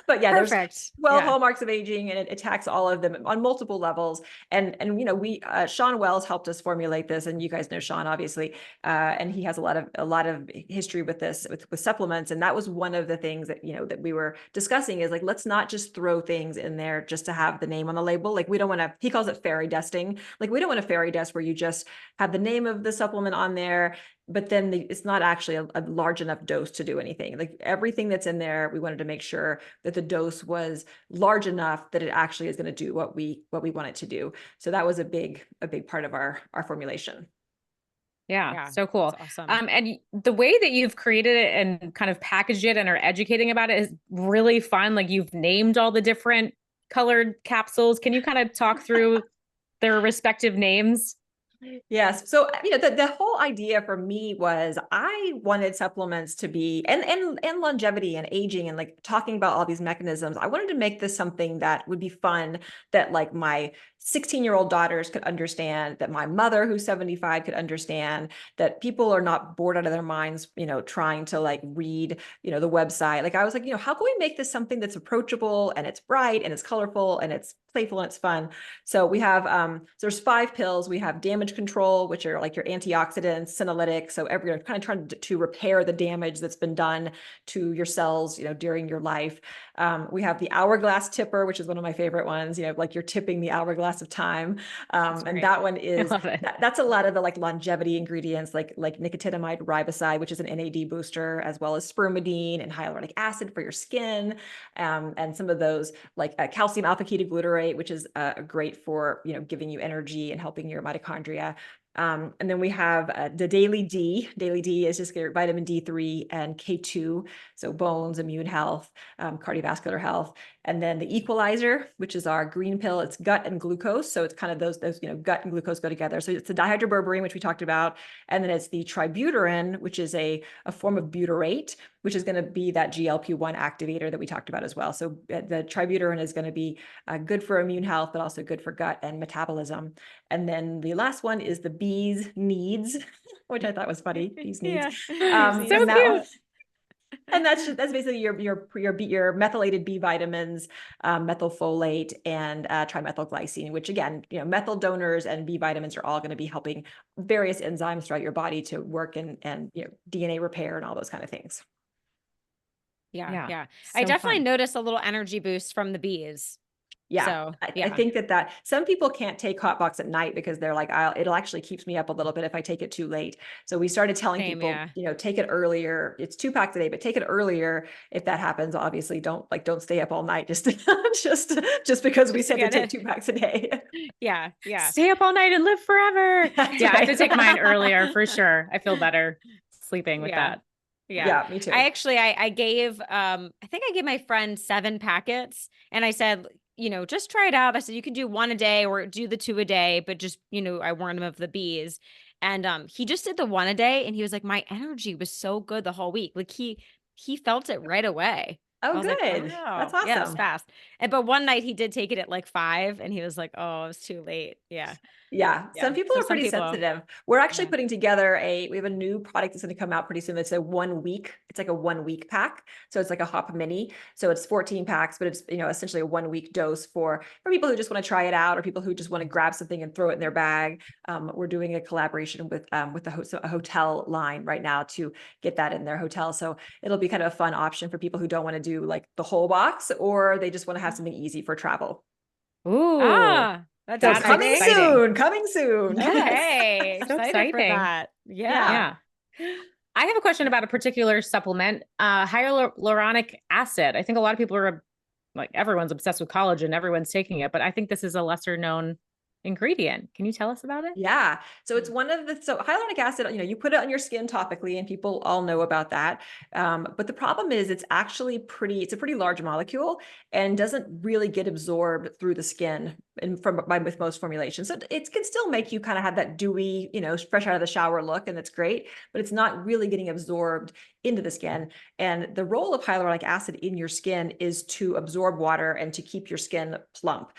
But yeah, Perfect. there's 12 Yeah. hallmarks of aging, and it attacks all of them on multiple levels. And we, Sean Wells helped us formulate this, and you guys know Sean, obviously. And he has a lot of history with this, with supplements. And that was one of the things that, that we were discussing, is like, let's not just throw things in there just to have the name on the label. Like we don't want to, he calls it fairy dusting. Like we don't want a fairy dust where you just have the name of the the supplement on there, but then it's not actually a large enough dose to do anything. Like everything that's in there, we wanted to make sure that the dose was large enough that it actually is going to do what we want it to do. So that was a big part of our formulation. Yeah, so cool. That's awesome. And the way that you've created it and kind of packaged it and are educating about it is really fun. Like you've named all the different colored capsules. Can you kind of talk through their respective names? Yes. So, the whole idea for me was I wanted supplements to be and longevity and aging and like talking about all these mechanisms. I wanted to make this something that would be fun, that like my 16-year-old daughters could understand, that my mother who's 75 could understand, that people are not bored out of their minds, trying to like read, the website. Like I was like, how can we make this something that's approachable and it's bright and it's colorful and it's playful and it's fun. So we have, so there's 5 pills. We have damage control, which are like your antioxidants, senolytic. So every kind of trying to repair the damage that's been done to your cells, during your life. We have the hourglass tipper, which is one of my favorite ones, like you're tipping the hourglass of time. And that one is, that's a lot of the like longevity ingredients, like nicotinamide riboside, which is an NAD booster, as well as spermidine and hyaluronic acid for your skin. And some of those like calcium alpha ketoglutarate, which is great for, giving you energy and helping your mitochondria. And then we have the Daily D. Daily D is just your vitamin D3 and K2, so bones, immune health, cardiovascular health. And then the Equalizer, which is our green pill. It's gut and glucose, so it's kind of those gut and glucose go together. So it's the dihydroberberine, which we talked about, and then it's the tributyrin, which is a form of butyrate, which is going to be that GLP-1 activator that we talked about as well. So the tributyrin is going to be good for immune health, but also good for gut and metabolism. And then the last one is the Bees Needs, which I thought was funny. Bees Needs. So cute. And that's basically your methylated B vitamins, methylfolate, and trimethylglycine, which again, methyl donors and B vitamins are all going to be helping various enzymes throughout your body to work and DNA repair and all those kind of things. Yeah. So I definitely fun. noticed a little energy boost from the bees. Yeah. So, I think that some people can't take hot box at night because they're like, it'll actually keeps me up a little bit if I take it too late. So we started telling people, take it earlier. It's 2 packs a day, but take it earlier. If that happens, obviously don't stay up all night just because we said to take 2 packs a day. Yeah. Stay up all night and live forever. That's I have to right. take mine earlier for sure. I feel better sleeping with that. Yeah, me too. I gave, I think I gave my friend 7 packets and I said, just try it out. I said, you could do 1 a day or do the 2 a day, but just, I warned him of the bees. And he just did the 1 a day and he was like, my energy was so good the whole week. Like he felt it right away. Oh, good. Like, wow. That's awesome. Yeah, it was fast. But one night he did take it at like 5 and he was like, oh, it was too late. Yeah. Some people are pretty sensitive. We're actually putting together we have a new product that's going to come out pretty soon. It's a 1 week. It's like a 1 week pack. So it's like a Hop Mini. So it's 14 packs, but it's, essentially a 1 week dose for people who just want to try it out or people who just want to grab something and throw it in their bag. We're doing a collaboration with a hotel line right now to get that in their hotel. So it'll be kind of a fun option for people who don't want to do like the whole box or they just want to have something easy for travel. Ooh. That's coming soon. Okay. So excited for that. Yeah. I have a question about a particular supplement, hyaluronic acid. I think a lot of people are like, everyone's obsessed with collagen, everyone's taking it, but I think this is a lesser known ingredient. Can you tell us about it? Yeah. So it's so hyaluronic acid, you put it on your skin topically and people all know about that. But the problem is it's actually it's a pretty large molecule and doesn't really get absorbed through the skin with most formulations. So it can still make you kind of have that dewy, fresh out of the shower look. And that's great, but it's not really getting absorbed into the skin. And the role of hyaluronic acid in your skin is to absorb water and to keep your skin plump.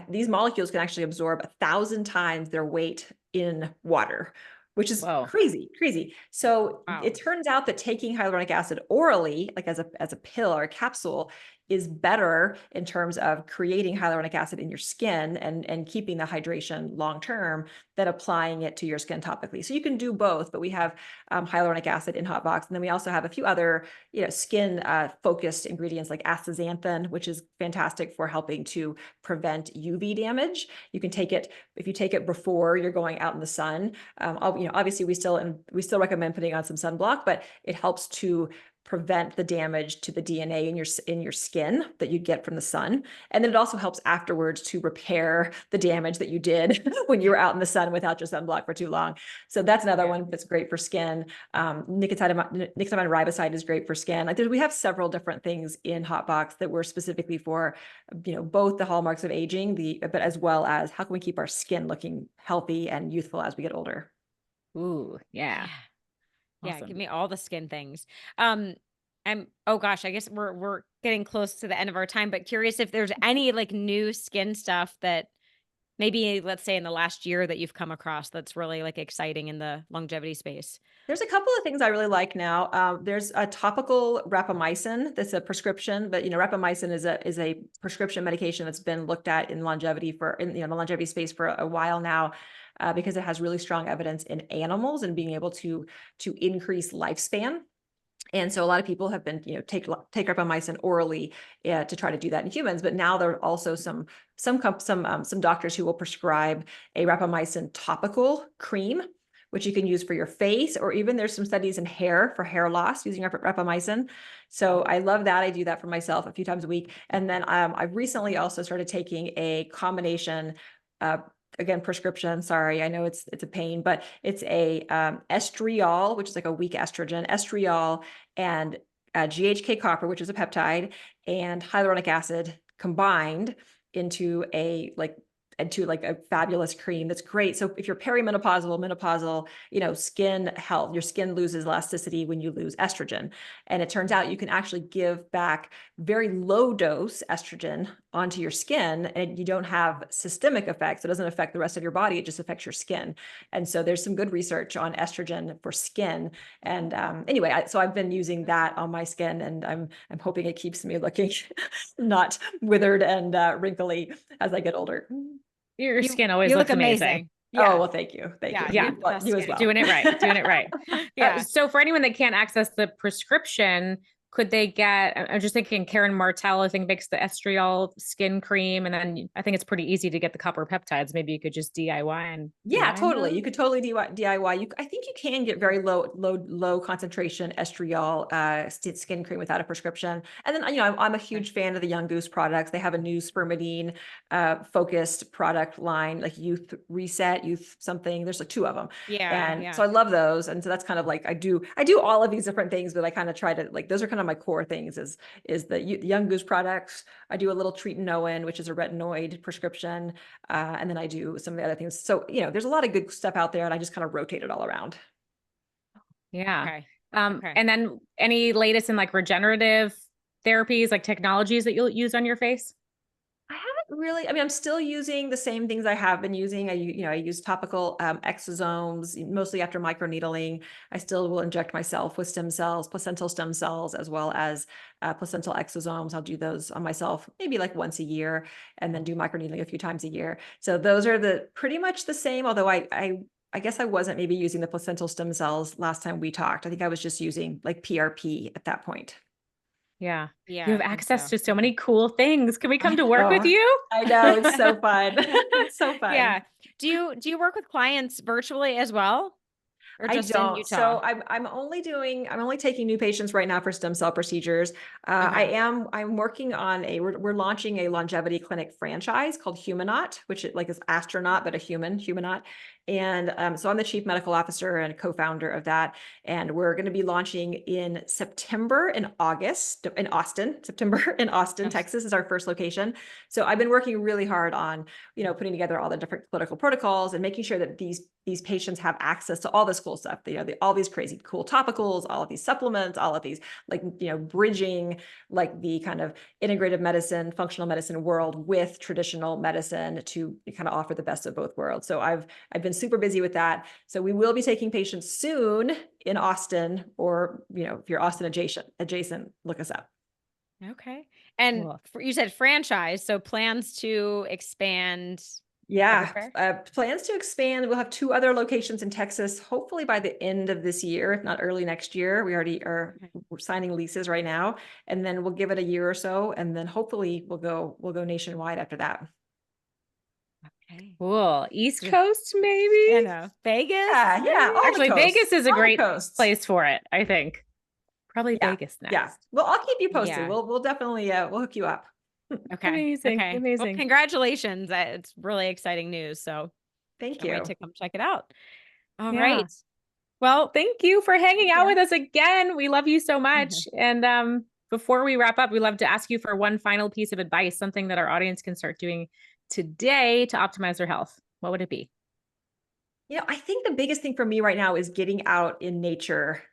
These molecules can actually absorb 1,000 times their weight in water, which is crazy. So it turns out that taking hyaluronic acid orally, like as a pill or a capsule, is better in terms of creating hyaluronic acid in your skin and keeping the hydration long term than applying it to your skin topically. So you can do both, but we have hyaluronic acid in Hotbox, and then we also have a few other skin focused ingredients like astaxanthin, which is fantastic for helping to prevent UV damage. You can take it if you take it before you're going out in the sun. Obviously we still recommend putting on some sunblock, but it helps to prevent the damage to the DNA in your skin that you get from the sun. And then it also helps afterwards to repair the damage that you did when you were out in the sun without your sunblock for too long. So that's another one that's great for skin. Nicotinamide riboside is great for skin. We have several different things in Hotbox that were specifically for, both the hallmarks of aging, but as well as how can we keep our skin looking healthy and youthful as we get older. Ooh, yeah. Yeah, Awesome. give me all the skin things. Oh gosh, I guess we're getting close to the end of our time, but curious if there's any like new skin stuff that maybe, let's say in the last year, that you've come across that's really like exciting in the longevity space. There's a couple of things I really like now. There's a topical rapamycin that's a prescription, but rapamycin is a prescription medication that's been looked at in longevity the longevity space for a while now. Because it has really strong evidence in animals and being able to increase lifespan. And so a lot of people have been, take rapamycin orally to try to do that in humans. But now there are also some doctors who will prescribe a rapamycin topical cream, which you can use for your face, or even there's some studies in hair for hair loss using rapamycin. So I love that. I do that for myself a few times a week. And then I've recently also started taking a combination again, prescription, sorry, I know it's a pain, but it's a estriol, which is like a weak estrogen, estriol, and GHK copper, which is a peptide, and hyaluronic acid combined into a fabulous cream that's great. So if you're perimenopausal, menopausal, skin health, your skin loses elasticity when you lose estrogen. And it turns out you can actually give back very low dose estrogen onto your skin, and you don't have systemic effects. It doesn't affect the rest of your body. It just affects your skin. And so there's some good research on estrogen for skin. And anyway, so I've been using that on my skin, and I'm hoping it keeps me looking not withered and wrinkly as I get older. Your skin always looks look amazing. Yeah. Oh, well, thank you. Thank you. Yeah. You as well. Doing it right. Doing it right. Yeah. So for anyone that can't access the prescription, could they get, I'm just thinking Karen Martell, I think makes the estriol skin cream. And then I think it's pretty easy to get the copper peptides. Maybe you could just DIY and yeah, totally. them. You could totally DIY. I think you can get very low concentration estriol skin cream without a prescription. And then, I'm a huge fan of the Young Goose products. They have a new spermidine focused product line, like Youth Reset, Youth something. There's like two of them. Yeah. So I love those. And so that's kind of like, I do all of these different things, but I kind of try to those are kind of my core things is the Young Goose products. I do a little tretinoin, which is a retinoid prescription. And then I do some of the other things. So, there's a lot of good stuff out there, and I just kind of rotate it all around. Yeah. Okay. And then any latest in like regenerative therapies, like technologies that you'll use on your face? I haven't really, I'm still using the same things I have been using. I use topical exosomes, mostly after microneedling. I still will inject myself with stem cells, placental stem cells, as well as placental exosomes. I'll do those on myself maybe like once a year, and then do microneedling a few times a year. So those are pretty much the same, although I guess I wasn't maybe using the placental stem cells last time we talked. I think I was just using like PRP at that point. Yeah. Yeah. You have access to so many cool things. Can we come to work with you? I know. It's so fun. It's so fun. Yeah. Do you work with clients virtually as well? Or just in Utah? So I'm only taking new patients right now for stem cell procedures. Okay. I'm working on we're launching a longevity clinic franchise called Humanaut, which is astronaut, but a Humanaut. And so I'm the chief medical officer and co-founder of that. And we're going to be launching in September and August in Austin. September in Austin, Yes. Texas is our first location. So I've been working really hard on, putting together all the different clinical protocols and making sure that these patients have access to all this cool stuff, all these crazy cool topicals, all of these supplements, all of these bridging like the kind of integrative medicine, functional medicine world with traditional medicine to kind of offer the best of both worlds. So I've been super busy with that. So we will be taking patients soon in Austin, or if you're Austin adjacent, look us up. Okay. And Cool. you said franchise, so plans to expand Yeah, everywhere? plans to expand. We'll have 2 other locations in Texas, hopefully by the end of this year, if not early next year. We already are Okay. we're signing leases right now, and then we'll give it a year or so, and then hopefully we'll go nationwide after that. Okay. Cool. East Yeah. Coast, maybe? You know, Vegas? Yeah, yeah, all the Actually, coasts, Vegas is a all the great coasts. place for it, I think. Probably Yeah, Vegas yeah. next. Well, I'll keep you posted. Yeah. We'll definitely we'll hook you up. Okay. Amazing. Okay. Well, Amazing. congratulations. It's really exciting news. So Thank can't wait you. to come check it out. All Yeah. right. Well, Thank you for hanging out you. with us again. We love you so much. And before we wrap up, we love to ask you for one final piece of advice, something that our audience can start doing today to optimize their health. What would it be? I think the biggest thing for me right now is getting out in nature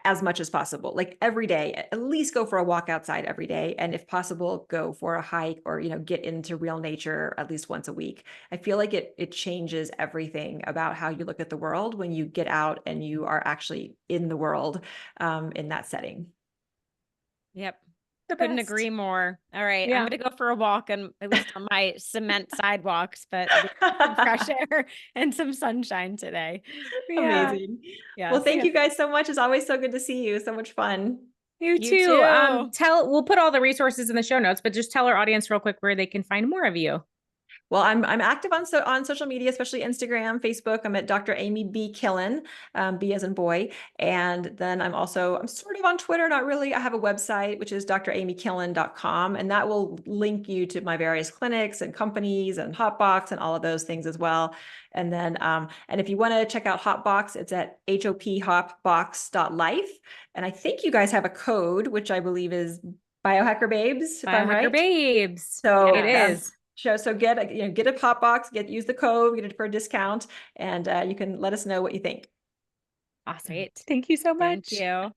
as much as possible, like every day. At least go for a walk outside every day, and if possible, go for a hike, or get into real nature at least once a week. I feel like it changes everything about how you look at the world when you get out and you are actually in the world, in that setting. Yep. The Couldn't best. agree more. All right. I'm Yeah. going to go for a walk, and at least on my cement sidewalks, but with some fresh air and some sunshine today. Yeah. Amazing. Well, Yes. thank you guys so much. It's always so good to see you. So much fun. You You too. too. We'll put all the resources in the show notes, but just tell our audience real quick where they can find more of you. Well, I'm active on social media, especially Instagram, Facebook. I'm at Dr. Amy B. Killen, B as in boy. And then I'm sort of on Twitter, not really. I have a website, which is dramykillen.com, and that will link you to my various clinics and companies and Hotbox and all of those things as well. And then, and if you want to check out Hotbox, it's at hophotbox.life. And I think you guys have a code, which I believe is Biohacker Babes, if I'm Biohacker right. Babes. So It is. So get a pop box, use the code, get it for a discount, and you can let us know what you think. Awesome. Great. Thank you so Thank much. you. All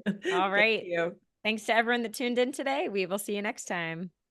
Thank right. you. Thanks to everyone that tuned in today. We will see you next time.